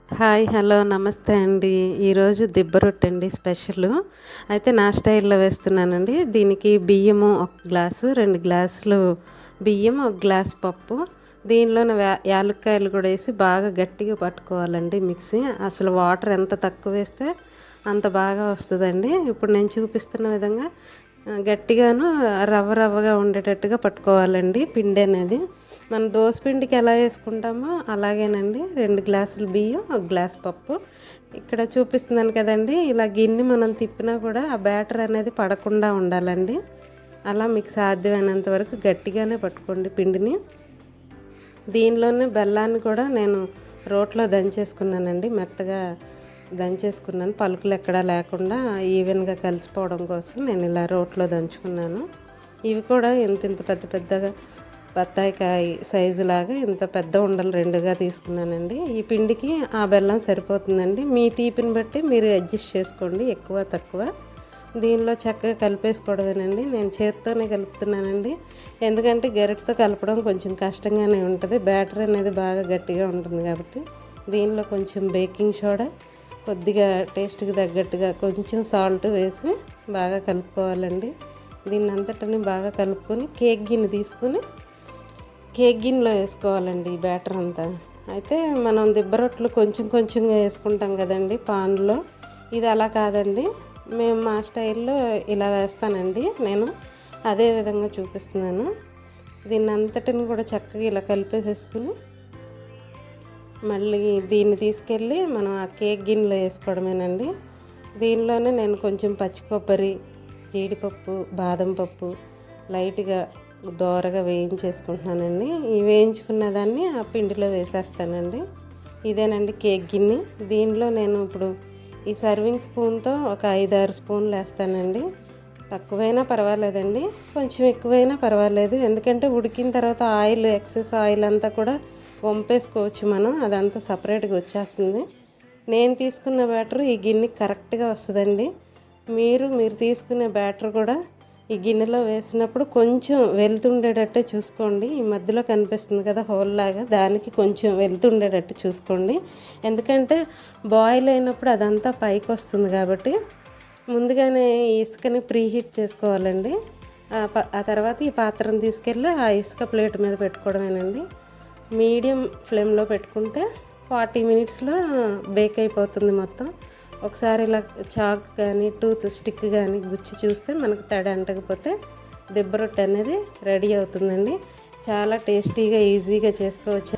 Hi hello నమస్తే అండి. ఈరోజు దిబ్బ రొట్టె అండి స్పెషల్. అయితే నా స్టైల్లో వేస్తున్నానండి. దీనికి బియ్యము 1 గ్లాసు, 2 గ్లాసులు బియ్యం, 1 గ్లాస్ పప్పు, దీనిలోనే యాలక్కాయలు కూడా వేసి బాగా గట్టిగా పట్టుకోవాలండి మిక్సీ. అసలు వాటర్ ఎంత తక్కువ వేస్తే అంత బాగా వస్తుందండి. ఇప్పుడు నేను చూపిస్తున్న విధంగా గట్టిగాను రవ్వ రవ్వగా ఉండేటట్టుగా పట్టుకోవాలండి పిండి అనేది. మనం దోశ పిండికి ఎలా వేసుకుంటామో అలాగేనండి. 2 గ్లాసులు బియ్యం, 1 గ్లాస్ పప్పు. ఇక్కడ చూపిస్తున్నాను కదండి, ఇలా గిన్నె మనం తిప్పినా కూడా ఆ బ్యాటర్ అనేది పడకుండా ఉండాలండి. అలా మీకు సాధ్యమైనంత వరకు గట్టిగానే పట్టుకోండి పిండిని. దీనిలోనే బెల్లాన్ని కూడా నేను రోట్లో దంచేసుకున్నానండి. మెత్తగా దంచేసుకున్నాను, పలుకులు ఎక్కడా లేకుండా ఈవెన్గా కలిసిపోవడం కోసం నేను ఇలా రోట్లో దంచుకున్నాను. ఇవి కూడా ఇంత పెద్ద పెద్దగా బత్తాయికాయ సైజు లాగా ఇంత పెద్ద ఉండలు 2గా తీసుకున్నానండి. ఈ పిండికి ఆ బెల్లం సరిపోతుందండి. మీ తీపిని బట్టి మీరు అడ్జస్ట్ చేసుకోండి, ఎక్కువ తక్కువ. దీనిలో చక్కగా కలిపేసుకోవడమేనండి. నేను చేత్తోనే కలుపుతున్నానండి, ఎందుకంటే గరిటతో కలపడం కొంచెం కష్టంగానే ఉంటుంది. బ్యాటర్ అనేది బాగా గట్టిగా ఉంటుంది కాబట్టి. దీనిలో కొంచెం బేకింగ్ సోడా, కొద్దిగా టేస్ట్కి తగ్గట్టుగా కొంచెం సాల్ట్ వేసి బాగా కలుపుకోవాలండి. దీన్ని అంతటిని బాగా కలుపుకొని కేక్ గిన్నె తీసుకుని కేక్ గిన్నెలో వేసుకోవాలండి ఈ బ్యాటర్ అంతా. అయితే మనం దిబ్బ రొట్టెలు కొంచెం కొంచెంగా వేసుకుంటాం కదండి పాన్లో. ఇది అలా కాదండి, మేము మా స్టైల్లో ఇలా వేస్తానండి. నేను అదే విధంగా చూపిస్తున్నాను. దీన్ని అంతటిని కూడా చక్కగా ఇలా కలిపేసేసుకుని మళ్ళీ దీన్ని తీసుకెళ్ళి మనం ఆ కేక్ గిన్నెలో వేసుకోవడమేనండి. దీనిలోనే నేను కొంచెం పచ్చి కొబ్బరి, జీడిపప్పు, బాదం పప్పు లైట్గా దోరగా వేయించేసుకుంటున్నానండి. ఈ వేయించుకున్న దాన్ని ఆ పిండిలో వేసేస్తానండి. ఇదేనండి కేక్ గిన్నె. దీనిలో నేను ఇప్పుడు ఈ సర్వింగ్ స్పూన్తో ఒక 5-6 స్పూన్లు వేస్తానండి. తక్కువైనా పర్వాలేదండి, కొంచెం ఎక్కువైనా పర్వాలేదు. ఎందుకంటే ఉడికిన తర్వాత ఆయిల్, ఎక్సెస్ ఆయిల్ అంతా కూడా వంపేసుకోవచ్చు మనం, అదంతా సపరేట్గా వచ్చేస్తుంది. నేను తీసుకున్న బ్యాటర్ ఈ గిన్నెకి కరెక్ట్గా వస్తుందండి. మీరు తీసుకునే బ్యాటర్ కూడా ఈ గిన్నెలో వేసినప్పుడు కొంచెం వెళ్తుండేటట్టే చూసుకోండి. ఈ మధ్యలో కనిపిస్తుంది కదా హోల్ లాగా, దానికి కొంచెం వెళ్తుండేటట్టు చూసుకోండి. ఎందుకంటే బాయిల్ అయినప్పుడు అదంతా పైకి వస్తుంది కాబట్టి ముందుగానే ఈ ఇసుకని ప్రీహీట్ చేసుకోవాలండి. ఆ తర్వాత ఈ పాత్రను తీసుకెళ్ళి ఆ ఇసుక ప్లేట్ మీద పెట్టుకోవడమేనండి. మీడియం ఫ్లేమ్లో పెట్టుకుంటే 40 మినిట్స్లో బేక్ అయిపోతుంది మొత్తం. ఒకసారి ఇలా చాక్ కానీ టూత్ స్టిక్ కానీ గుచ్చి చూస్తే మనకు తడి అంటకపోతే దిబ్బ రొట్టె అనేది రెడీ అవుతుందండి. చాలా టేస్టీగా ఈజీగా చేసుకోవచ్చు.